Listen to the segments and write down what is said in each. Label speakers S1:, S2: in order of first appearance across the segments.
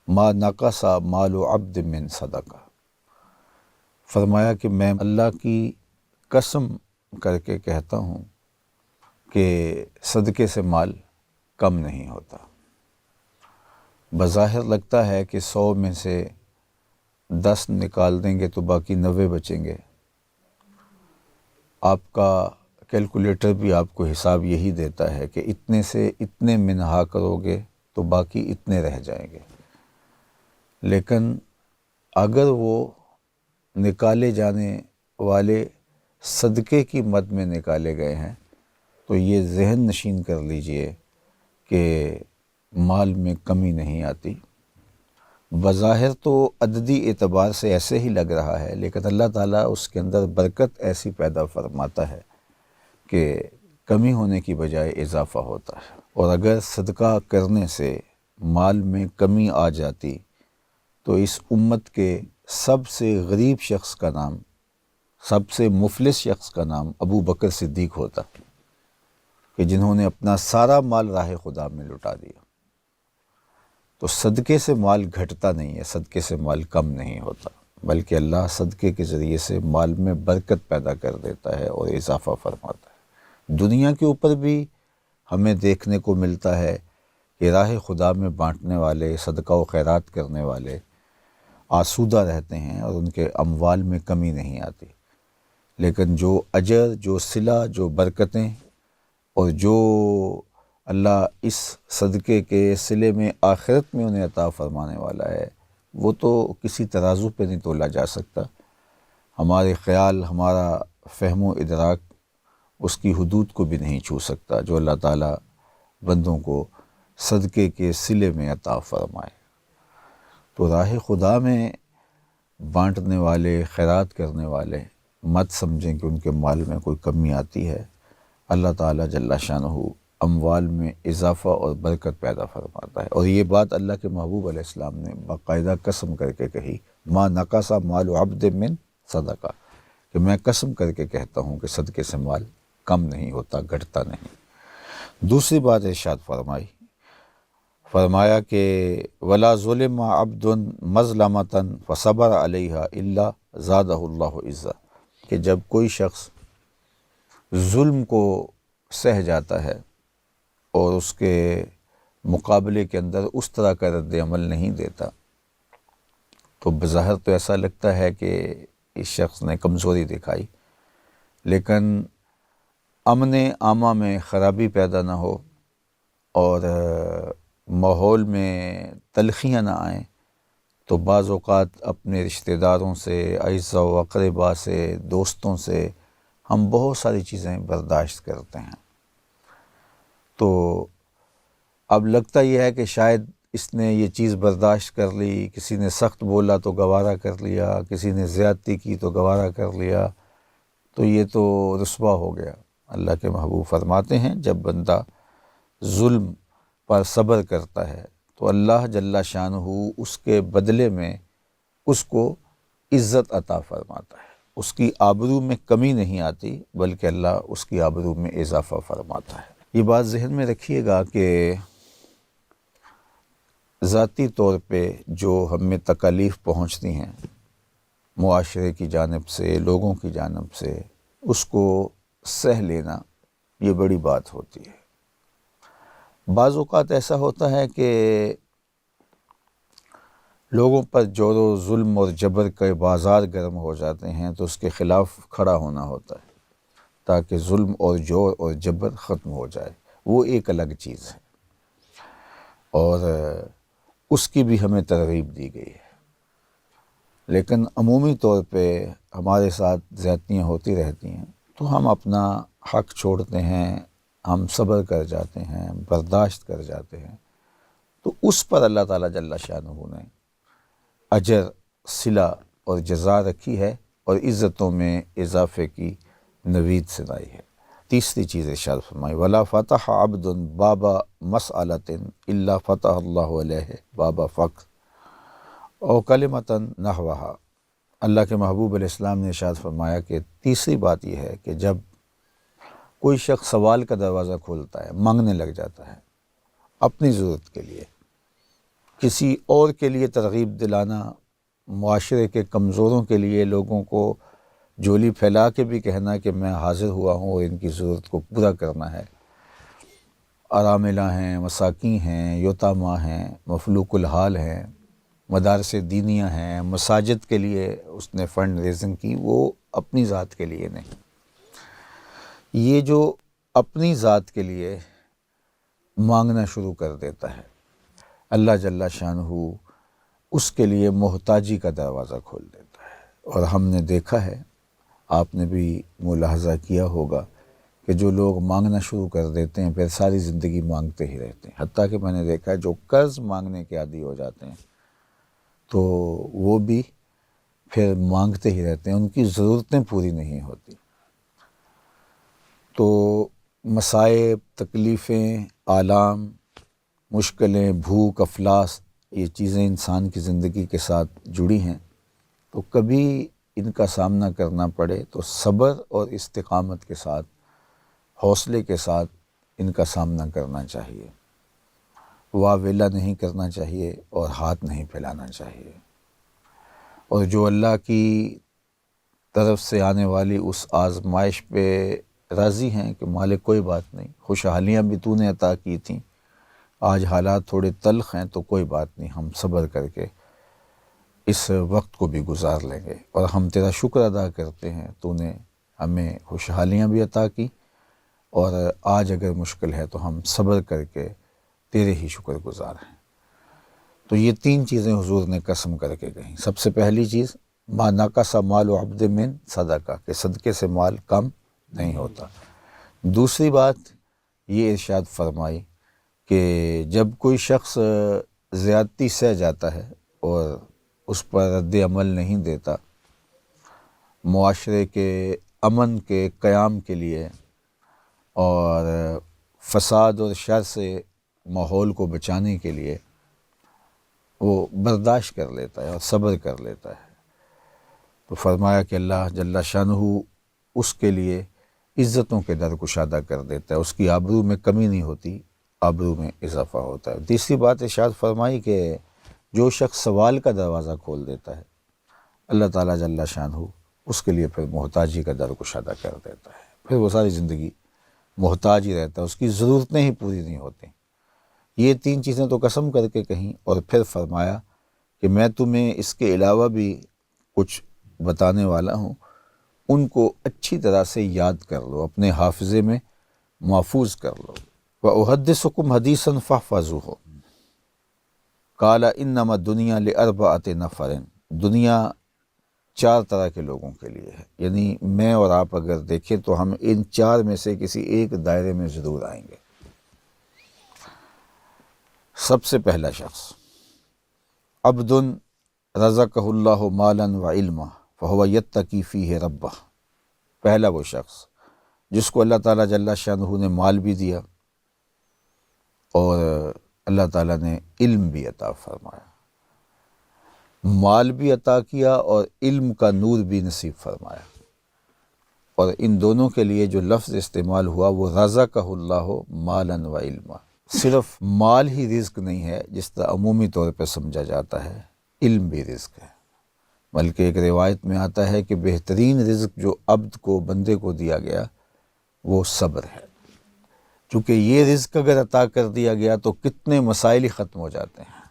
S1: ما نقص مال عبد من صدقہ، فرمایا کہ میں اللہ کی قسم کر کے کہتا ہوں کہ صدقے سے مال کم نہیں ہوتا۔ بظاہر لگتا ہے کہ 100 میں سے 10 نکال دیں گے تو باقی 90 بچیں گے۔ آپ کا کیلکولیٹر بھی آپ کو حساب یہی دیتا ہے کہ اتنے سے اتنے منہا کرو گے تو باقی اتنے رہ جائیں گے، لیکن اگر وہ نکالے جانے والے صدقے کی مد میں نکالے گئے ہیں تو یہ ذہن نشین کر لیجئے کہ مال میں کمی نہیں آتی۔ بظاہر تو عددی اعتبار سے ایسے ہی لگ رہا ہے، لیکن اللہ تعالیٰ اس کے اندر برکت ایسی پیدا فرماتا ہے کہ کمی ہونے کی بجائے اضافہ ہوتا ہے۔ اور اگر صدقہ کرنے سے مال میں کمی آ جاتی تو اس امت کے سب سے غریب شخص کا نام، سب سے مفلس شخص کا نام ابو بکر صدیق ہوتا، کہ جنہوں نے اپنا سارا مال راہ خدا میں لٹا دیا۔ تو صدقے سے مال گھٹتا نہیں ہے، صدقے سے مال کم نہیں ہوتا، بلکہ اللہ صدقے کے ذریعے سے مال میں برکت پیدا کر دیتا ہے اور اضافہ فرماتا ہے۔ دنیا کے اوپر بھی ہمیں دیکھنے کو ملتا ہے کہ راہ خدا میں بانٹنے والے، صدقہ و خیرات کرنے والے آسودہ رہتے ہیں اور ان کے اموال میں کمی نہیں آتی، لیکن جو اجر، جو صلہ، جو برکتیں اور جو اللہ اس صدقے کے صلے میں آخرت میں انہیں عطا فرمانے والا ہے، وہ تو کسی ترازو پہ نہیں تولا جا سکتا۔ ہمارے خیال، ہمارا فہم و ادراک اس کی حدود کو بھی نہیں چھو سکتا جو اللہ تعالیٰ بندوں کو صدقے کے صلے میں عطا فرمائے۔ تو راہ خدا میں بانٹنے والے، خیرات کرنے والے مت سمجھیں کہ ان کے مال میں کوئی کمی آتی ہے۔ اللہ تعالیٰ جل شانہ اموال میں اضافہ اور برکت پیدا فرماتا ہے، اور یہ بات اللہ کے محبوب علیہ السلام نے باقاعدہ قسم کر کے کہی، ما نقص مال عبد من صدقہ، کہ میں قسم کر کے کہتا ہوں کہ صدقے سے مال کم نہیں ہوتا، گھٹتا نہیں۔ دوسری بات ارشاد فرمایا کہ ولا ظلم عبد مظلمۃ فصبر علیہا الا زادہ اللہ عزا، کہ جب کوئی شخص ظلم کو سہ جاتا ہے اور اس کے مقابلے کے اندر اس طرح کا رد عمل نہیں دیتا تو بظاہر تو ایسا لگتا ہے کہ اس شخص نے کمزوری دکھائی، لیکن امن عامہ میں خرابی پیدا نہ ہو اور ماحول میں تلخیاں نہ آئیں تو بعض اوقات اپنے رشتہ داروں سے، اعزاء و اقرباء سے، دوستوں سے ہم بہت ساری چیزیں برداشت کرتے ہیں۔ تو اب لگتا یہ ہے کہ شاید اس نے یہ چیز برداشت کر لی، کسی نے سخت بولا تو گوارا کر لیا، کسی نے زیادتی کی تو گوارا کر لیا، تو یہ تو رسوا ہو گیا۔ اللہ کے محبوب فرماتے ہیں جب بندہ ظلم پر صبر کرتا ہے تو اللہ جل شانہ اس کے بدلے میں اس کو عزت عطا فرماتا ہے، اس کی آبرو میں کمی نہیں آتی بلکہ اللہ اس کی آبرو میں اضافہ فرماتا ہے۔ یہ بات ذہن میں رکھیے گا کہ ذاتی طور پہ جو ہمیں تکالیف پہنچتی ہیں معاشرے کی جانب سے، لوگوں کی جانب سے، اس کو سہ لینا یہ بڑی بات ہوتی ہے۔ بعض اوقات ایسا ہوتا ہے کہ لوگوں پر جور و ظلم اور جبر کے بازار گرم ہو جاتے ہیں تو اس کے خلاف کھڑا ہونا ہوتا ہے تاکہ ظلم اور جور اور جبر ختم ہو جائے، وہ ایک الگ چیز ہے اور اس کی بھی ہمیں ترغیب دی گئی ہے۔ لیکن عمومی طور پہ ہمارے ساتھ زیادتیاں ہوتی رہتی ہیں تو ہم اپنا حق چھوڑتے ہیں، ہم صبر کر جاتے ہیں، برداشت کر جاتے ہیں، تو اس پر اللہ تعالیٰ جل شانہ نے اجر، صلہ اور جزا رکھی ہے اور عزتوں میں اضافے کی نوید سنائی ہے۔ تیسری چیز ارشاد فرمائی ولا فتح عبد باب مسألۃ الا فتح اللہ علیہ باب فقر او کلمۃ نحوہا۔ اللہ کے محبوب علیہ السلام نے ارشاد فرمایا کہ تیسری بات یہ ہے کہ جب کوئی شخص سوال کا دروازہ کھولتا ہے، مانگنے لگ جاتا ہے اپنی ضرورت کے لیے، کسی اور کے لیے ترغیب دلانا، معاشرے کے کمزوروں کے لیے لوگوں کو جھولی پھیلا کے بھی کہنا کہ میں حاضر ہوا ہوں اور ان کی ضرورت کو پورا کرنا ہے، اراملہ ہیں، مساکین ہیں، یتامہ ہیں، مفلوق الحال ہیں، مدارس دینیہ ہیں، مساجد کے لیے اس نے فنڈ ریزنگ کی، وہ اپنی ذات کے لیے نہیں۔ یہ جو اپنی ذات کے لیے مانگنا شروع کر دیتا ہے، اللہ جل شانہ اس کے لیے محتاجی کا دروازہ کھول دیتا ہے۔ اور ہم نے دیکھا ہے، آپ نے بھی ملاحظہ کیا ہوگا کہ جو لوگ مانگنا شروع کر دیتے ہیں پھر ساری زندگی مانگتے ہی رہتے ہیں، حتیٰ کہ میں نے دیکھا ہے جو قرض مانگنے کے عادی ہو جاتے ہیں تو وہ بھی پھر مانگتے ہی رہتے ہیں، ان کی ضرورتیں پوری نہیں ہوتی۔ تو مصائب، تکلیفیں، آلام، مشکلیں، بھوک، افلاس، یہ چیزیں انسان کی زندگی کے ساتھ جڑی ہیں، تو کبھی ان کا سامنا کرنا پڑے تو صبر اور استقامت کے ساتھ، حوصلے کے ساتھ ان کا سامنا کرنا چاہیے، واہ ویلا نہیں کرنا چاہیے اور ہاتھ نہیں پھیلانا چاہیے۔ اور جو اللہ کی طرف سے آنے والی اس آزمائش پہ راضی ہیں کہ مالک کوئی بات نہیں، خوشحالیاں بھی تو نے عطا کی تھیں، آج حالات تھوڑے تلخ ہیں تو کوئی بات نہیں، ہم صبر کر کے اس وقت کو بھی گزار لیں گے، اور ہم تیرا شکر ادا کرتے ہیں، تو نے ہمیں خوشحالیاں بھی عطا کی، اور آج اگر مشکل ہے تو ہم صبر کر کے تیرے ہی شکر گزار ہیں۔ تو یہ تین چیزیں حضور نے قسم کر کے کہیں۔ سب سے پہلی چیز، ما نقص مال عبد من صدقہ، کہ صدقے سے مال کم نہیں ہوتا۔ دوسری بات یہ ارشاد فرمائی کہ جب کوئی شخص زیادتی سہ جاتا ہے اور اس پر رد عمل نہیں دیتا، معاشرے کے امن کے قیام کے لیے اور فساد اور شر سے ماحول کو بچانے کے لیے وہ برداشت کر لیتا ہے اور صبر کر لیتا ہے، تو فرمایا کہ اللہ جل شانہ اس کے لیے عزتوں کے در کشادہ کر دیتا ہے، اس کی آبرو میں کمی نہیں ہوتی، آبرو میں اضافہ ہوتا ہے۔ تیسری بات ارشاد فرمائی کہ جو شخص سوال کا دروازہ کھول دیتا ہے، اللہ تعالیٰ جل شانہ اس کے لیے پھر محتاجی کا در کشادہ کر دیتا ہے، پھر وہ ساری زندگی محتاج ہی رہتا ہے، اس کی ضرورتیں ہی پوری نہیں ہوتی۔ یہ تین چیزیں تو قسم کر کے کہیں، اور پھر فرمایا کہ میں تمہیں اس کے علاوہ بھی کچھ بتانے والا ہوں، ان کو اچھی طرح سے یاد کر لو، اپنے حافظے میں محفوظ کر لو۔ وَأُحَدِّثُكُمْ حَدِيثًا فَاحْفَظُوهُ قَالَ إِنَّمَا الدُّنْيَا لِأَرْبَعَةِ نَفَرٍ، دنیا چار طرح کے لوگوں کے لیے ہے، یعنی میں اور آپ اگر دیکھیں تو ہم ان چار میں سے کسی ایک دائرے میں ضرور آئیں گے۔ سب سے پہلا شخص، عبد رزقہ اللہ مالا وعلما فہو یتقی فیہ ربہ، پہلا وہ شخص جس کو اللہ تعالیٰ جل شانہ نے مال بھی دیا اور اللہ تعالیٰ نے علم بھی عطا فرمایا، مال بھی عطا کیا اور علم کا نور بھی نصیب فرمایا، اور ان دونوں کے لیے جو لفظ استعمال ہوا وہ رزقہ اللہ مالا وعلما، صرف مال ہی رزق نہیں ہے جس طرح عمومی طور پہ سمجھا جاتا ہے، علم بھی رزق ہے، بلکہ ایک روایت میں آتا ہے کہ بہترین رزق جو عبد کو، بندے کو دیا گیا وہ صبر ہے، چونکہ یہ رزق اگر عطا کر دیا گیا تو کتنے مسائل ہی ختم ہو جاتے ہیں۔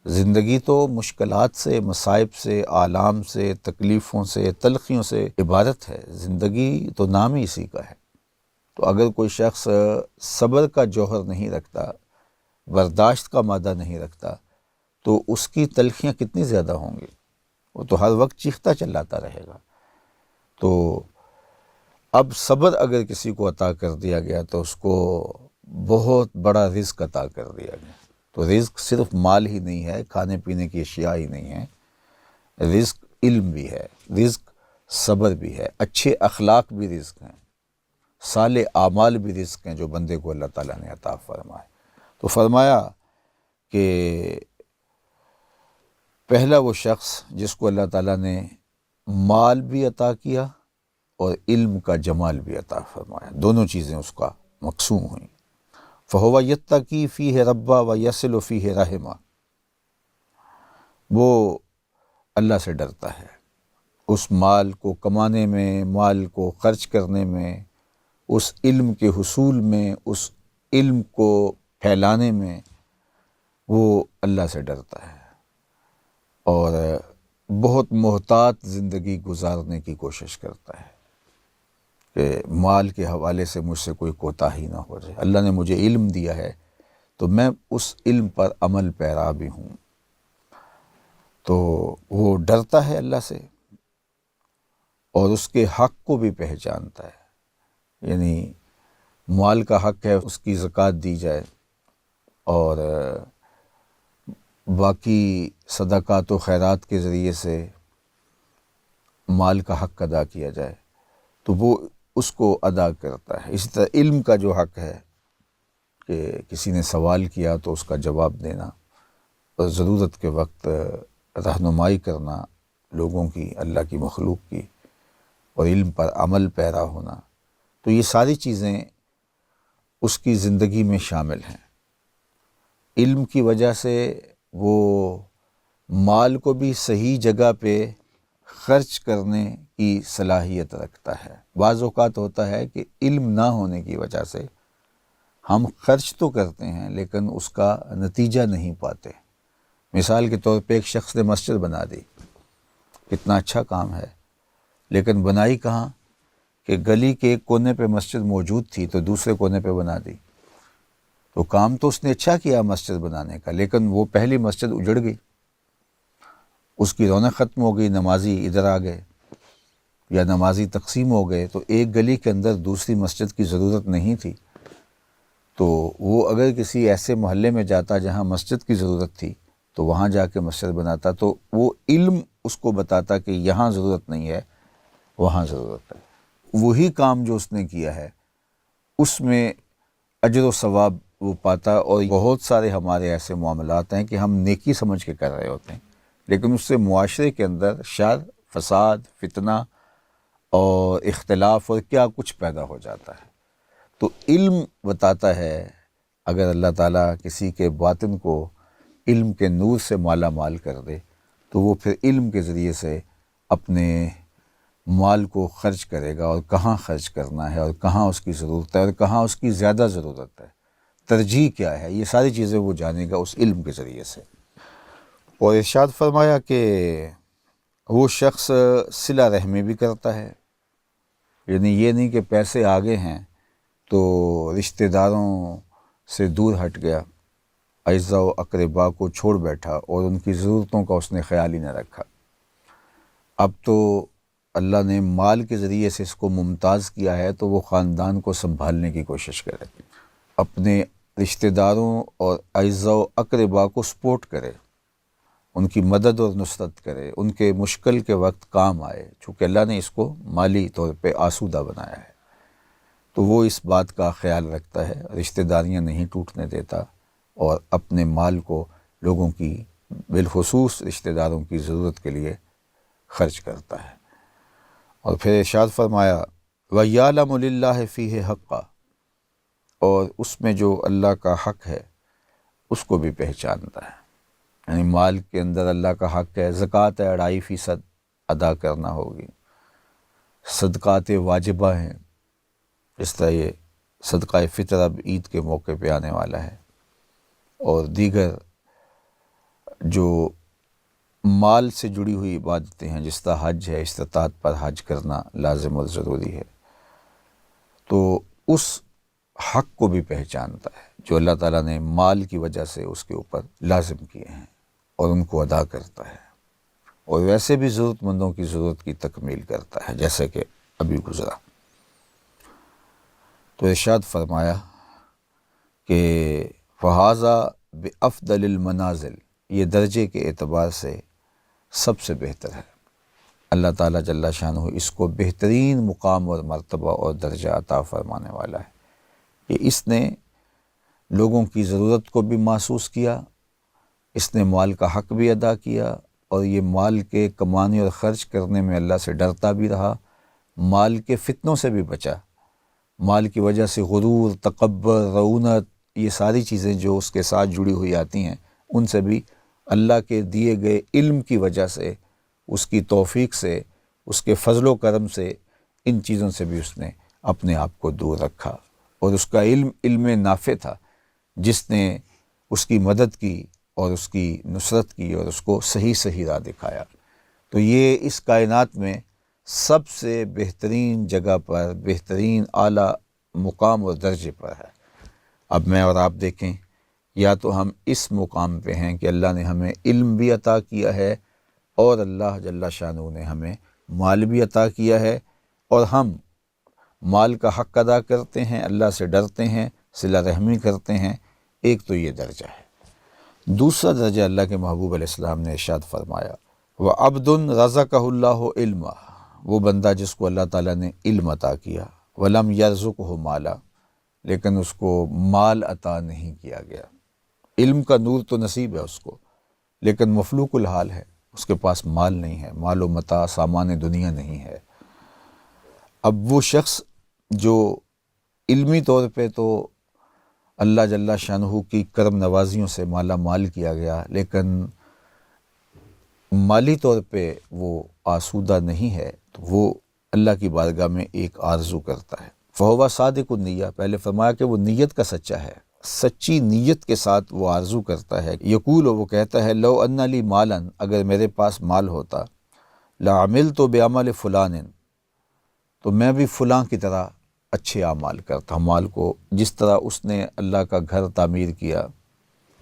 S1: زندگی تو مشکلات سے، مصائب سے، آلام سے، تکلیفوں سے، تلخیوں سے عبارت ہے، زندگی تو نام ہی اسی کا ہے۔ تو اگر کوئی شخص صبر کا جوہر نہیں رکھتا، برداشت کا مادہ نہیں رکھتا، تو اس کی تلخیاں کتنی زیادہ ہوں گی، وہ تو ہر وقت چیختا چلاتا رہے گا۔ تو اب صبر اگر کسی کو عطا کر دیا گیا تو اس کو بہت بڑا رزق عطا کر دیا گیا۔ تو رزق صرف مال ہی نہیں ہے، کھانے پینے کی اشیاء ہی نہیں ہے، رزق علم بھی ہے، رزق صبر بھی ہے، اچھے اخلاق بھی رزق ہیں، صالح اعمال بھی رزق ہیں جو بندے کو اللہ تعالیٰ نے عطا فرمائے۔ تو فرمایا کہ پہلا وہ شخص جس کو اللہ تعالیٰ نے مال بھی عطا کیا اور علم کا جمال بھی عطا فرمایا، دونوں چیزیں اس کا مقسوم ہوئیں، فہو یتقی فیہ ربا و یصل فیہ رحمہ، وہ اللہ سے ڈرتا ہے اس مال کو کمانے میں، مال کو خرچ کرنے میں، اس علم کے حصول میں، اس علم کو پھیلانے میں، وہ اللہ سے ڈرتا ہے اور بہت محتاط زندگی گزارنے کی کوشش کرتا ہے کہ مال کے حوالے سے مجھ سے کوئی کوتاہی نہ ہو جائے۔ اللہ نے مجھے علم دیا ہے تو میں اس علم پر عمل پیرا بھی ہوں، تو وہ ڈرتا ہے اللہ سے اور اس کے حق کو بھی پہچانتا ہے، یعنی مال کا حق ہے اس کی زکوٰۃ دی جائے اور باقی صدقات و خیرات کے ذریعے سے مال کا حق ادا کیا جائے، تو وہ اس کو ادا کرتا ہے۔ اسی طرح علم کا جو حق ہے کہ کسی نے سوال کیا تو اس کا جواب دینا اور ضرورت کے وقت رہنمائی کرنا لوگوں کی، اللہ کی مخلوق کی، اور علم پر عمل پیرا ہونا، تو یہ ساری چیزیں اس کی زندگی میں شامل ہیں۔ علم کی وجہ سے وہ مال کو بھی صحیح جگہ پہ خرچ کرنے کی صلاحیت رکھتا ہے۔ بعض اوقات ہوتا ہے کہ علم نہ ہونے کی وجہ سے ہم خرچ تو کرتے ہیں لیکن اس کا نتیجہ نہیں پاتے۔ مثال کے طور پہ ایک شخص نے مسجد بنا دی، کتنا اچھا کام ہے، لیکن بنائی کہاں کہ گلی کے ایک کونے پہ مسجد موجود تھی تو دوسرے کونے پہ بنا دی، تو کام تو اس نے اچھا کیا مسجد بنانے کا، لیکن وہ پہلی مسجد اجڑ گئی، اس کی رونق ختم ہو گئی، نمازی ادھر آ گئے یا نمازی تقسیم ہو گئے، تو ایک گلی کے اندر دوسری مسجد کی ضرورت نہیں تھی، تو وہ اگر کسی ایسے محلے میں جاتا جہاں مسجد کی ضرورت تھی تو وہاں جا کے مسجد بناتا، تو وہ علم اس کو بتاتا کہ یہاں ضرورت نہیں ہے، وہاں ضرورت ہے۔ وہی کام جو اس نے کیا ہے اس میں اجر و ثواب وہ پاتا، اور بہت سارے ہمارے ایسے معاملات ہیں کہ ہم نیکی سمجھ کے کر رہے ہوتے ہیں لیکن اس سے معاشرے کے اندر شر، فساد، فتنہ اور اختلاف اور کیا کچھ پیدا ہو جاتا ہے۔ تو علم بتاتا ہے، اگر اللہ تعالیٰ کسی کے باطن کو علم کے نور سے مالا مال کر دے تو وہ پھر علم کے ذریعے سے اپنے مال کو خرچ کرے گا، اور کہاں خرچ کرنا ہے اور کہاں اس کی ضرورت ہے اور کہاں اس کی زیادہ ضرورت ہے، ترجیح کیا ہے، یہ ساری چیزیں وہ جانے گا اس علم کے ذریعے سے۔ اور ارشاد فرمایا کہ وہ شخص صلہ رحمی بھی کرتا ہے، یعنی یہ نہیں کہ پیسے آگے ہیں تو رشتہ داروں سے دور ہٹ گیا، اعزاء و اقربا کو چھوڑ بیٹھا اور ان کی ضرورتوں کا اس نے خیال ہی نہ رکھا۔ اب تو اللہ نے مال کے ذریعے سے اس کو ممتاز کیا ہے تو وہ خاندان کو سنبھالنے کی کوشش کرے، اپنے رشتہ داروں اور اعزاء و اقربا کو سپورٹ کرے، ان کی مدد اور نصرت کرے، ان کے مشکل کے وقت کام آئے، چونکہ اللہ نے اس کو مالی طور پہ آسودہ بنایا ہے، تو وہ اس بات کا خیال رکھتا ہے، رشتہ داریاں نہیں ٹوٹنے دیتا اور اپنے مال کو لوگوں کی، بالخصوص رشتہ داروں کی ضرورت کے لیے خرچ کرتا ہے۔ اور پھر ارشاد فرمایا وَيَعْلَمُ لِلَّهِ فِيهِ حَقًّا، اور اس میں جو اللہ کا حق ہے اس کو بھی پہچانتا ہے، یعنی مال کے اندر اللہ کا حق ہے، زکوٰۃ ہے 2.5% ادا کرنا ہوگی، صدقات واجبہ ہیں، اس طرح یہ صدقہ فطر اب عید کے موقع پہ آنے والا ہے، اور دیگر جو مال سے جڑی ہوئی عبادتیں ہیں جس طرح حج ہے، استطاعت پر حج کرنا لازم اور ضروری ہے، تو اس حق کو بھی پہچانتا ہے جو اللہ تعالیٰ نے مال کی وجہ سے اس کے اوپر لازم کیے ہیں، اور ان کو ادا کرتا ہے، اور ویسے بھی ضرورت مندوں کی ضرورت کی تکمیل کرتا ہے جیسے کہ ابھی گزرا۔ تو ارشاد فرمایا کہ فَهَذَا بِأَفْضَلِ الْمَنَازِلِ، یہ درجے کے اعتبار سے سب سے بہتر ہے، اللہ تعالیٰ جل شانہ اس کو بہترین مقام اور مرتبہ اور درجہ عطا فرمانے والا ہے کہ اس نے لوگوں کی ضرورت کو بھی محسوس کیا، اس نے مال کا حق بھی ادا کیا، اور یہ مال کے کمانے اور خرچ کرنے میں اللہ سے ڈرتا بھی رہا، مال کے فتنوں سے بھی بچا، مال کی وجہ سے غرور، تکبر، رعونت، یہ ساری چیزیں جو اس کے ساتھ جڑی ہوئی آتی ہیں، ان سے بھی اللہ کے دیے گئے علم کی وجہ سے، اس کی توفیق سے، اس کے فضل و کرم سے، ان چیزوں سے بھی اس نے اپنے آپ کو دور رکھا۔ اور اس کا علم نافع تھا، جس نے اس کی مدد کی اور اس کی نصرت کی اور اس کو صحیح راہ دکھایا۔ تو یہ اس کائنات میں سب سے بہترین جگہ پر، بہترین اعلیٰ مقام اور درجے پر ہے۔ اب میں اور آپ دیکھیں، یا تو ہم اس مقام پہ ہیں کہ اللہ نے ہمیں علم بھی عطا کیا ہے، اور اللہ جل شانہ نے ہمیں مال بھی عطا کیا ہے، اور ہم مال کا حق ادا کرتے ہیں، اللہ سے ڈرتے ہیں، صلہ رحمی کرتے ہیں۔ ایک تو یہ درجہ ہے۔ دوسرا درجہ اللہ کے محبوب علیہ السلام نے ارشاد فرمایا، وَعَبْدٌ رَزَقَهُ اللَّهُ عِلْمًا، وہ بندہ جس کو اللہ تعالیٰ نے علم عطا کیا، وَلَمْ يَرْزُقْهُ مَالًا، لیکن اس کو مال عطا نہیں کیا گیا۔ علم کا نور تو نصیب ہے اس کو، لیکن مفلوق الحال ہے، اس کے پاس مال نہیں ہے، مال و متاع سامان دنیا نہیں ہے۔ اب وہ شخص جو علمی طور پہ تو اللہ جل شانہ کی کرم نوازیوں سے مالا مال کیا گیا، لیکن مالی طور پہ وہ آسودہ نہیں ہے، تو وہ اللہ کی بارگاہ میں ایک آرزو کرتا ہے۔ فہو صادق النیہ، پہلے فرمایا کہ وہ نیت کا سچا ہے، سچی نیت کے ساتھ وہ آرزو کرتا ہے۔ یقول، وہ کہتا ہے، لو ان لی مالا، اگر میرے پاس مال ہوتا، لعملت بعمل فلان، تو میں بھی فلاں کی طرح اچھے اعمال کرتا۔ مال کو جس طرح اس نے اللہ کا گھر تعمیر کیا،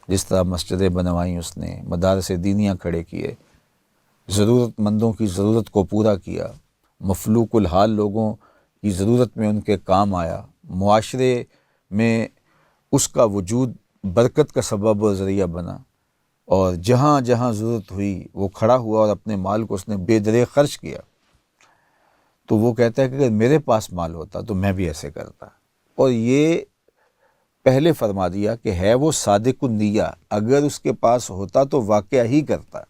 S1: جس طرح مسجدیں بنوائیں، اس نے مدارس دینیاں کھڑے کیے، ضرورت مندوں کی ضرورت کو پورا کیا، مفلوق الحال لوگوں کی ضرورت میں ان کے کام آیا، معاشرے میں اس کا وجود برکت کا سبب و ذریعہ بنا، اور جہاں جہاں ضرورت ہوئی وہ کھڑا ہوا اور اپنے مال کو اس نے بے درے خرچ کیا۔ تو وہ کہتا ہے کہ اگر میرے پاس مال ہوتا تو میں بھی ایسے کرتا۔ اور یہ پہلے فرما دیا کہ ہے وہ صادق النیہ، اگر اس کے پاس ہوتا تو واقعہ ہی کرتا۔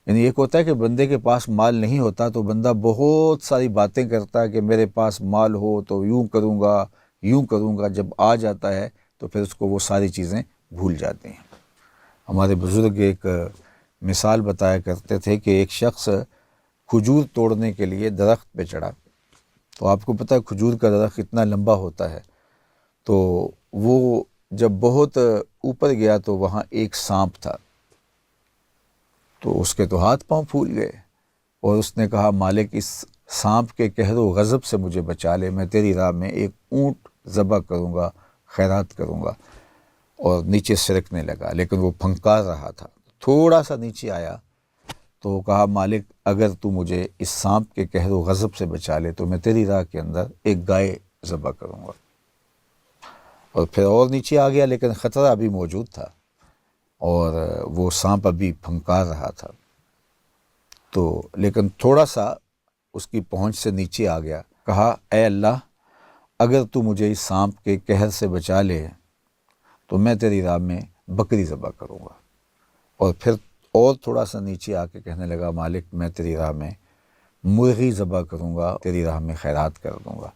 S1: یعنی ایک ہوتا ہے کہ بندے کے پاس مال نہیں ہوتا تو بندہ بہت ساری باتیں کرتا ہے کہ میرے پاس مال ہو تو یوں کروں گا، یوں کروں گا، جب آ جاتا ہے تو پھر اس کو وہ ساری چیزیں بھول جاتے ہیں۔ ہمارے بزرگ ایک مثال بتایا کرتے تھے کہ ایک شخص کھجور توڑنے کے لیے درخت پہ چڑھا، تو آپ کو پتہ ہے کھجور کا درخت اتنا لمبا ہوتا ہے، تو وہ جب بہت اوپر گیا تو وہاں ایک سانپ تھا، تو اس کے تو ہاتھ پاؤں پھول گئے، اور اس نے کہا، مالک اس سانپ کے قہر و غضب سے مجھے بچا لے، میں تیری راہ میں ایک اونٹ ذبح کروں گا، خیرات کروں گا۔ اور نیچے سرکنے لگا، لیکن وہ پھنکار رہا تھا۔ تھوڑا سا نیچے آیا تو کہا، مالک اگر تو مجھے اس سانپ کے قہر و غضب سے بچا لے تو میں تیری راہ کے اندر ایک گائے ذبح کروں گا۔ اور پھر اور نیچے آ گیا، لیکن خطرہ ابھی موجود تھا اور وہ سانپ ابھی پھنکار رہا تھا، تو لیکن تھوڑا سا اس کی پہنچ سے نیچے آ گیا۔ کہا، اے اللہ، اگر تو مجھے اس سانپ کے قہر سے بچا لے تو میں تیری راہ میں بکری ذبح کروں گا۔ اور پھر اور تھوڑا سا نیچے آ کے کہنے لگا، مالک میں تیری راہ میں مرغی ذبح کروں گا، تیری راہ میں خیرات کر دوں گا۔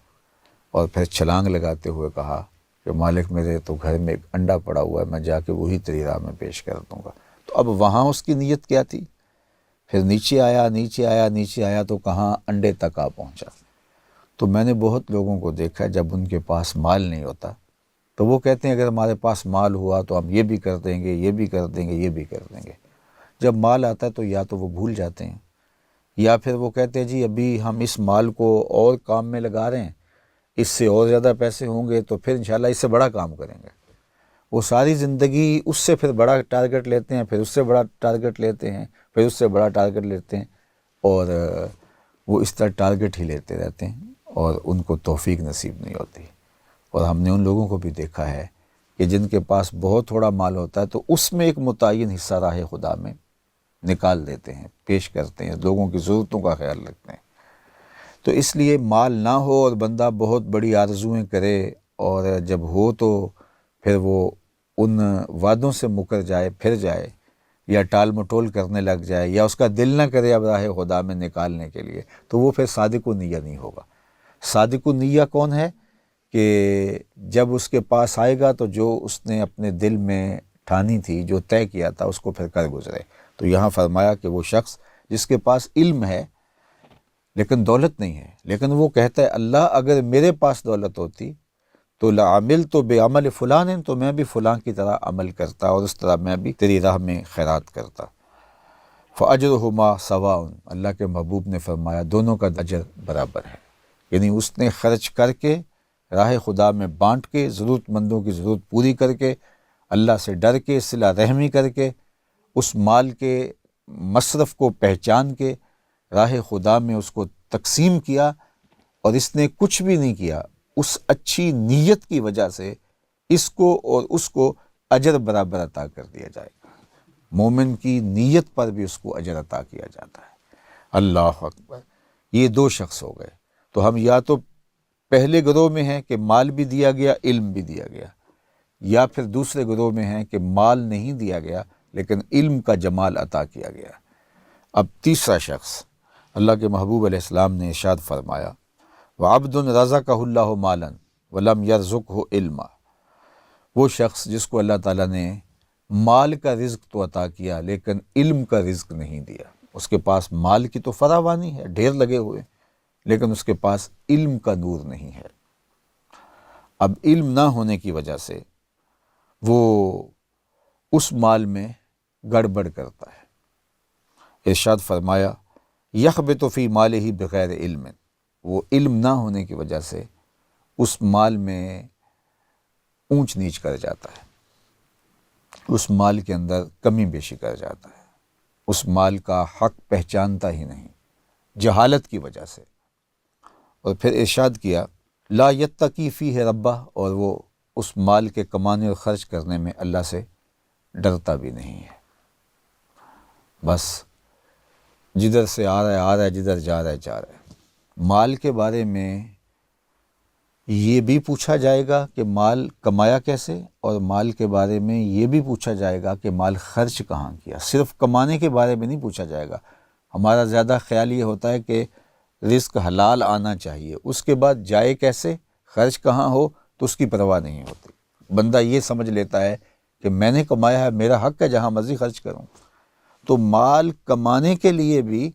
S1: اور پھر چھلانگ لگاتے ہوئے کہا کہ مالک میرے تو گھر میں ایک انڈا پڑا ہوا ہے، میں جا کے وہی تیری راہ میں پیش کر دوں گا۔ تو اب وہاں اس کی نیت کیا تھی؟ پھر نیچے آیا تو کہاں انڈے تک آ پہنچا۔ تو میں نے بہت لوگوں کو دیکھا جب ان کے پاس مال نہیں ہوتا تو وہ کہتے ہیں اگر ہمارے پاس مال ہوا تو ہم یہ بھی کر دیں گے، یہ بھی کر دیں گے، یہ بھی کر دیں گے۔ جب مال آتا ہے تو یا تو وہ بھول جاتے ہیں، یا پھر وہ کہتے ہیں جی ابھی ہم اس مال کو اور کام میں لگا رہے ہیں، اس سے اور زیادہ پیسے ہوں گے تو پھر انشاءاللہ اس سے بڑا کام کریں گے۔ وہ ساری زندگی اس سے پھر بڑا ٹارگٹ لیتے ہیں، پھر اس سے بڑا ٹارگٹ لیتے ہیں، پھر اس سے بڑا ٹارگٹ لیتے ہیں، اور وہ اس طرح ٹارگٹ ہی لیتے رہتے ہیں اور ان کو توفیق نصیب نہیں ہوتی۔ اور ہم نے ان لوگوں کو بھی دیکھا ہے کہ جن کے پاس بہت تھوڑا مال ہوتا ہے تو اس میں ایک متعین حصہ راہ خدا میں نکال دیتے ہیں، پیش کرتے ہیں، لوگوں کی ضرورتوں کا خیال رکھتے ہیں۔ تو اس لیے مال نہ ہو اور بندہ بہت بڑی آرزوئیں کرے، اور جب ہو تو پھر وہ ان وعدوں سے مکر جائے، پھر جائے، یا ٹال مٹول کرنے لگ جائے، یا اس کا دل نہ کرے اب راہ خدا میں نکالنے کے لیے، تو وہ پھر صادق النیہ نہیں ہوگا۔ صادق النیہ کون ہے؟ کہ جب اس کے پاس آئے گا تو جو اس نے اپنے دل میں ٹھانی تھی، جو طے کیا تھا، اس کو پھر کر گزرے۔ تو یہاں فرمایا کہ وہ شخص جس کے پاس علم ہے لیکن دولت نہیں ہے، لیکن وہ کہتا ہے اللہ اگر میرے پاس دولت ہوتی تو لعمل تو بے عمل فلان، تو میں بھی فلاں کی طرح عمل کرتا اور اس طرح میں بھی تیری راہ میں خیرات کرتا۔ فاجرہما سواء، اللہ کے محبوب نے فرمایا دونوں کا اجر برابر ہے، یعنی اس نے خرچ کر کے راہ خدا میں بانٹ کے، ضرورت مندوں کی ضرورت پوری کر کے، اللہ سے ڈر کے، صلہ رحمی کر کے، اس مال کے مصرف کو پہچان کے راہ خدا میں اس کو تقسیم کیا، اور اس نے کچھ بھی نہیں کیا، اس اچھی نیت کی وجہ سے اس کو اور اس کو اجر برابر عطا کر دیا جائے گا۔ مومن کی نیت پر بھی اس کو اجر عطا کیا جاتا ہے۔ اللہ اکبر، یہ دو شخص ہو گئے۔ تو ہم یا تو پہلے گروہ میں ہیں کہ مال بھی دیا گیا، علم بھی دیا گیا، یا پھر دوسرے گروہ میں ہیں کہ مال نہیں دیا گیا لیکن علم کا جمال عطا کیا گیا۔ اب تیسرا شخص، اللہ کے محبوب علیہ السلام نے ارشاد فرمایا وَعَبْدٌ رَزَقَهُ اللَّهُ مَالًا وَلَمْ يَرْزُقْهُ عِلْمًا، وہ شخص جس کو اللہ تعالیٰ نے مال کا رزق تو عطا کیا لیکن علم کا رزق نہیں دیا۔ اس کے پاس مال کی تو فراوانی ہے، ڈھیر لگے ہوئے، لیکن اس کے پاس علم کا نور نہیں ہے۔ اب علم نہ ہونے کی وجہ سے وہ اس مال میں گڑبڑ کرتا ہے۔ ارشاد فرمایا یخبط فی مالہ بغیر علم، وہ علم نہ ہونے کی وجہ سے اس مال میں اونچ نیچ کر جاتا ہے، اس مال کے اندر کمی بیشی کر جاتا ہے، اس مال کا حق پہچانتا ہی نہیں، جہالت کی وجہ سے۔ اور پھر ارشاد کیا لا یتقی فیہ ربہ، اور وہ اس مال کے کمانے اور خرچ کرنے میں اللہ سے ڈرتا بھی نہیں ہے، بس جدھر سے آ رہا ہے، جدھر جا رہا ہے۔ مال کے بارے میں یہ بھی پوچھا جائے گا کہ مال کمایا کیسے، اور مال کے بارے میں یہ بھی پوچھا جائے گا کہ مال خرچ کہاں کیا۔ صرف کمانے کے بارے میں نہیں پوچھا جائے گا۔ ہمارا زیادہ خیال یہ ہوتا ہے کہ رزق حلال آنا چاہیے، اس کے بعد جائے کیسے، خرچ کہاں ہو تو اس کی پرواہ نہیں ہوتی۔ بندہ یہ سمجھ لیتا ہے کہ میں نے کمایا ہے، میرا حق ہے جہاں مرضی خرچ کروں۔ تو مال کمانے کے لیے بھی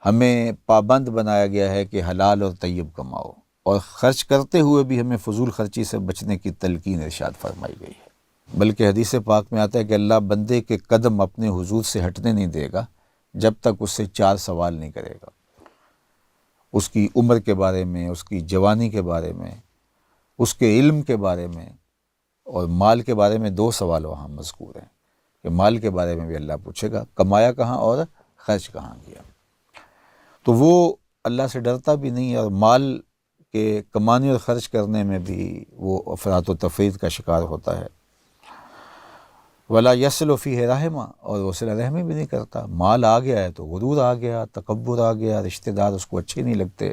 S1: ہمیں پابند بنایا گیا ہے کہ حلال اور طیب کماؤ، اور خرچ کرتے ہوئے بھی ہمیں فضول خرچی سے بچنے کی تلقین ارشاد فرمائی گئی ہے۔ بلکہ حدیث پاک میں آتا ہے کہ اللہ بندے کے قدم اپنے حضور سے ہٹنے نہیں دے گا جب تک اس سے 4 سوال نہیں کرے گا، اس کی عمر کے بارے میں، اس کی جوانی کے بارے میں، اس کے علم کے بارے میں، اور مال کے بارے میں 2 سوال وہاں مذکور ہیں کہ مال کے بارے میں بھی اللہ پوچھے گا کمایا کہاں اور خرچ کہاں کیا۔ تو وہ اللہ سے ڈرتا بھی نہیں، اور مال کے کمانے اور خرچ کرنے میں بھی وہ افراط و تفرید کا شکار ہوتا ہے۔ ولا یصل فیہ رحمہ، اور وہ صلہ رحمی بھی نہیں کرتا۔ مال آ گیا ہے تو غرور آ گیا، تکبر آ گیا، رشتہ دار اس کو اچھے نہیں لگتے،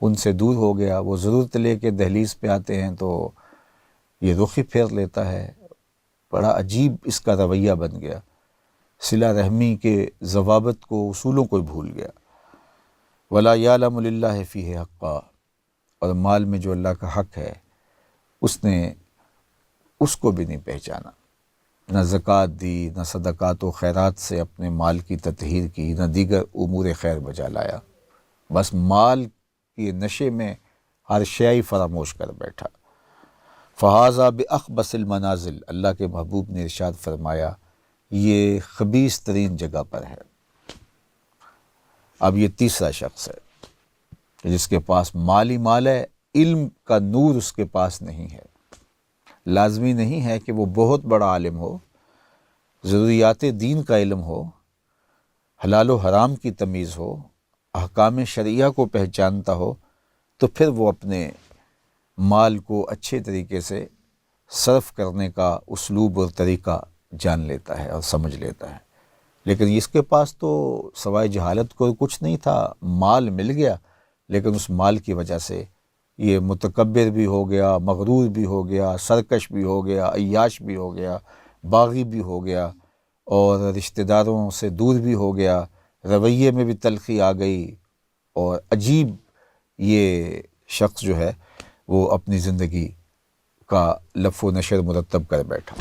S1: ان سے دور ہو گیا۔ وہ ضرورت لے کے دہلیز پہ آتے ہیں تو یہ رخ ہی پھیر لیتا ہے۔ بڑا عجیب اس کا رویہ بن گیا، صلہ رحمی کے ضوابط کو، اصولوں کو بھول گیا۔ ولا یعلم للہ فیہ حقا، اور مال میں جو اللہ کا حق ہے اس کو بھی نہیں پہچانا، نہ زکوٰۃ دی، نہ صدقات و خیرات سے اپنے مال کی تطہیر کی، نہ دیگر امور خیر بجا لایا، بس مال کے نشے میں ہر شے فراموش کر بیٹھا۔ فہذا باخبث المنازل، اللہ کے محبوب نے ارشاد فرمایا یہ خبیث ترین جگہ پر ہے۔ اب یہ تیسرا شخص ہے کہ جس کے پاس مال ہی مال ہے، علم کا نور اس کے پاس نہیں ہے۔ لازمی نہیں ہے کہ وہ بہت بڑا عالم ہو، ضروریات دین کا علم ہو، حلال و حرام کی تمیز ہو، احکام شرعیہ کو پہچانتا ہو، تو پھر وہ اپنے مال کو اچھے طریقے سے صرف کرنے کا اسلوب اور طریقہ جان لیتا ہے اور سمجھ لیتا ہے۔ لیکن اس کے پاس تو سوائے جہالت کو کچھ نہیں تھا، مال مل گیا، لیکن اس مال کی وجہ سے یہ متکبر بھی ہو گیا، مغرور بھی ہو گیا، سرکش بھی ہو گیا، عیاش بھی ہو گیا، باغی بھی ہو گیا، اور رشتہ داروں سے دور بھی ہو گیا، رویے میں بھی تلخی آ گئی، اور عجیب یہ شخص جو ہے وہ اپنی زندگی کا لف و نشر مرتب کر بیٹھا۔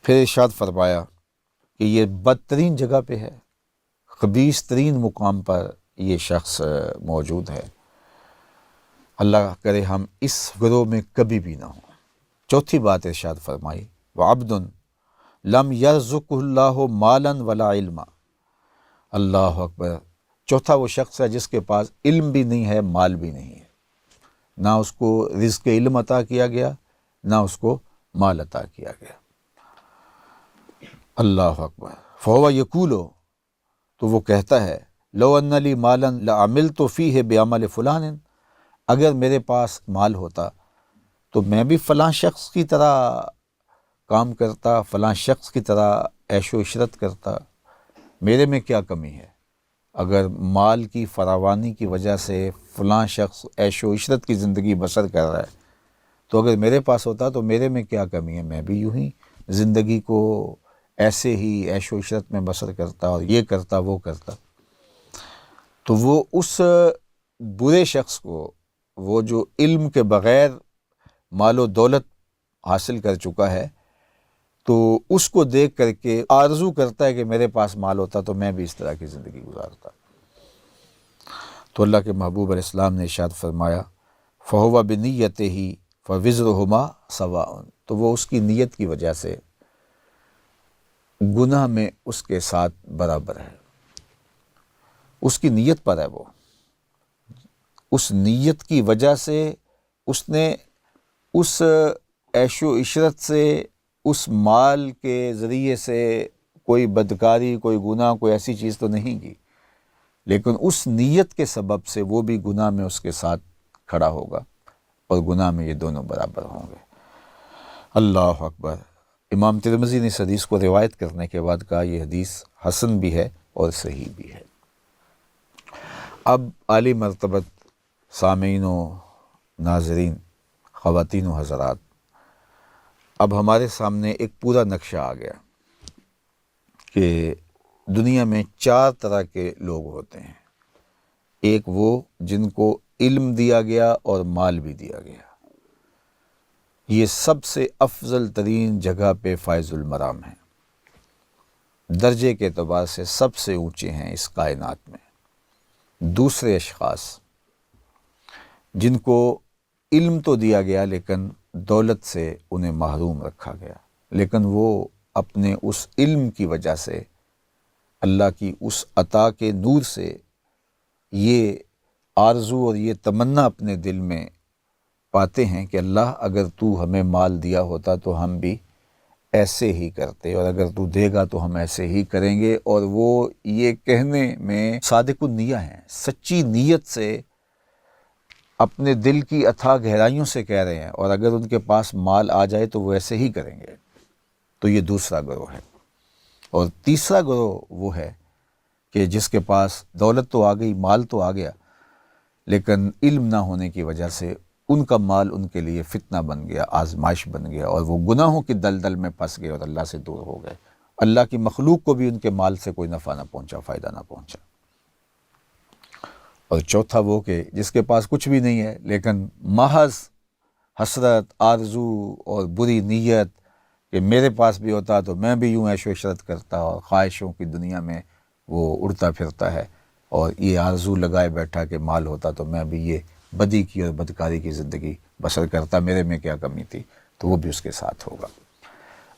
S1: پھر ارشاد فرمایا کہ یہ بدترین جگہ پہ ہے، خبیث ترین مقام پر یہ شخص موجود ہے، اللہ کرے ہم اس گروہ میں کبھی بھی نہ ہوں۔ چوتھی بات ارشاد فرمائی وَعَبْدٌ لم یرزقہ اللہ مالا ولا علما، اللہ اکبر۔ چوتھا وہ شخص ہے جس کے پاس علم بھی نہیں ہے، مال بھی نہیں ہے، نہ اس کو رزق علم عطا کیا گیا، نہ اس کو مال عطا کیا گیا۔ اللہ اکبر۔ فہو یقول، تو وہ کہتا ہے لو ان لی مالا لعملت فیہ بعمل فلان، اگر میرے پاس مال ہوتا تو میں بھی فلاں شخص کی طرح کام کرتا، فلاں شخص کی طرح عیش و عشرت کرتا، میرے میں کیا کمی ہے؟ اگر مال کی فراوانی کی وجہ سے فلاں شخص عیش و عشرت کی زندگی بسر کر رہا ہے، تو اگر میرے پاس ہوتا تو میرے میں کیا کمی ہے؟ میں بھی یوں ہی زندگی کو ایسے ہی عیش و عشرت میں بسر کرتا اور یہ کرتا وہ کرتا۔ تو وہ اس برے شخص کو، وہ جو علم کے بغیر مال و دولت حاصل کر چکا ہے، تو اس کو دیکھ کر کے آرزو کرتا ہے کہ میرے پاس مال ہوتا تو میں بھی اس طرح کی زندگی گزارتا۔ تو اللہ کے محبوب علیہ السلام نے ارشاد فرمایا فَهُوَ بِنِيَّتِهِ فَوِزْرُهُمَا سَوَاءٌ، تو وہ اس کی نیت کی وجہ سے گناہ میں اس کے ساتھ برابر ہے، اس کی نیت پر ہے، وہ اس نیت کی وجہ سے اس نے اس عیش و عشرت سے، اس مال کے ذریعے سے کوئی بدکاری، کوئی گناہ، کوئی ایسی چیز تو نہیں کی، لیکن اس نیت کے سبب سے وہ بھی گناہ میں اس کے ساتھ کھڑا ہوگا، اور گناہ میں یہ دونوں برابر ہوں گے۔ اللہ اکبر۔ امام ترمذی نے اس حدیث کو روایت کرنے کے بعد کہا یہ حدیث حسن بھی ہے اور صحیح بھی ہے۔ اب عالی مرتبت سامعین و ناظرین، خواتین و حضرات، اب ہمارے سامنے ایک پورا نقشہ آ گیا کہ دنیا میں 4 طرح کے لوگ ہوتے ہیں۔ ایک وہ جن کو علم دیا گیا اور مال بھی دیا گیا، یہ سب سے افضل ترین جگہ پہ فائز المرام ہیں، درجے کے اعتبار سے سب سے اونچے ہیں اس کائنات میں۔ دوسرے اشخاص جن کو علم تو دیا گیا لیکن دولت سے انہیں محروم رکھا گیا، لیکن وہ اپنے اس علم کی وجہ سے، اللہ کی اس عطا کے نور سے یہ آرزو اور یہ تمنا اپنے دل میں پاتے ہیں کہ اللہ اگر تو ہمیں مال دیا ہوتا تو ہم بھی ایسے ہی کرتے، اور اگر تو دے گا تو ہم ایسے ہی کریں گے، اور وہ یہ کہنے میں صادق النیہ ہیں، سچی نیت سے اپنے دل کی اتھاہ گہرائیوں سے کہہ رہے ہیں، اور اگر ان کے پاس مال آ جائے تو وہ ایسے ہی کریں گے۔ تو یہ دوسرا گروہ ہے۔ اور تیسرا گروہ وہ ہے کہ جس کے پاس دولت تو آ گئی، مال تو آ گیا، لیکن علم نہ ہونے کی وجہ سے ان کا مال ان کے لیے فتنہ بن گیا، آزمائش بن گیا، اور وہ گناہوں کی دلدل میں پھنس گئے اور اللہ سے دور ہو گئے۔ اللہ کی مخلوق کو بھی ان کے مال سے کوئی نفع نہ پہنچا، فائدہ نہ پہنچا۔ اور چوتھا وہ کہ جس کے پاس کچھ بھی نہیں ہے لیکن محض حسرت، آرزو اور بری نیت کہ میرے پاس بھی ہوتا تو میں بھی یوں عیش و عشرت کرتا، اور خواہشوں کی دنیا میں وہ اڑتا پھرتا ہے، اور یہ آرزو لگائے بیٹھا کہ مال ہوتا تو میں بھی یہ بدی کی اور بدکاری کی زندگی بسر کرتا، میرے میں کیا کمی تھی، تو وہ بھی اس کے ساتھ ہوگا۔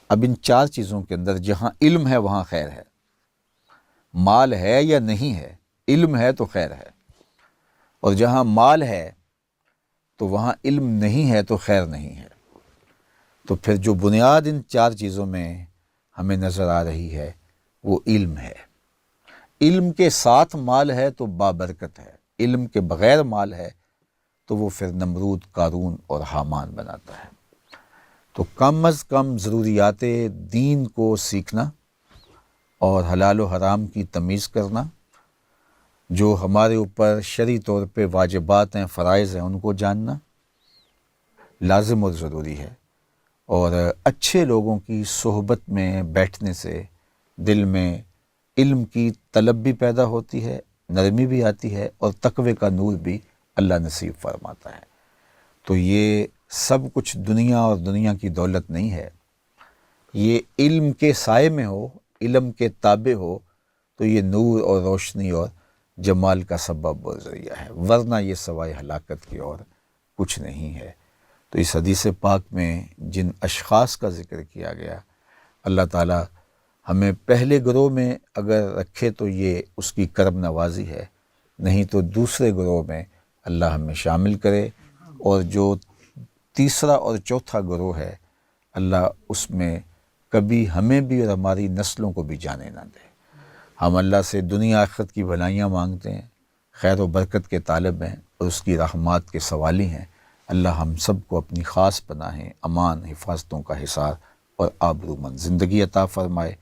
S1: اب ان 4 چیزوں کے اندر جہاں علم ہے وہاں خیر ہے، مال ہے یا نہیں ہے، علم ہے تو خیر ہے، اور جہاں مال ہے تو وہاں علم نہیں ہے تو خیر نہیں ہے۔ تو پھر جو بنیاد ان 4 چیزوں میں ہمیں نظر آ رہی ہے وہ علم ہے۔ علم کے ساتھ مال ہے تو بابرکت ہے، علم کے بغیر مال ہے تو وہ پھر نمرود، قارون اور حامان بناتا ہے۔ تو کم از کم ضروریات دین کو سیکھنا اور حلال و حرام کی تمیز کرنا، جو ہمارے اوپر شرعی طور پہ واجبات ہیں، فرائض ہیں، ان کو جاننا لازم اور ضروری ہے۔ اور اچھے لوگوں کی صحبت میں بیٹھنے سے دل میں علم کی طلب بھی پیدا ہوتی ہے، نرمی بھی آتی ہے، اور تقوی کا نور بھی اللہ نصیب فرماتا ہے۔ تو یہ سب کچھ دنیا اور دنیا کی دولت نہیں ہے، یہ علم کے سائے میں ہو، علم کے تابع ہو تو یہ نور اور روشنی اور جمال کا سبب و ذریعہ ہے، ورنہ یہ سوائے ہلاکت کی اور کچھ نہیں ہے۔ تو اس حدیث پاک میں جن اشخاص کا ذکر کیا گیا، اللہ تعالیٰ ہمیں پہلے گروہ میں اگر رکھے تو یہ اس کی کرم نوازی ہے، نہیں تو دوسرے گروہ میں اللہ ہمیں شامل کرے، اور جو تیسرا اور چوتھا گروہ ہے اللہ اس میں کبھی ہمیں بھی اور ہماری نسلوں کو بھی جانے نہ دے۔ ہم اللہ سے دنیا آخرت کی بھلائیاں مانگتے ہیں، خیر و برکت کے طالب ہیں اور اس کی رحمات کے سوالی ہیں۔ اللہ ہم سب کو اپنی خاص پناہیں، امان، حفاظتوں کا حصار اور آبرومند زندگی عطا فرمائے۔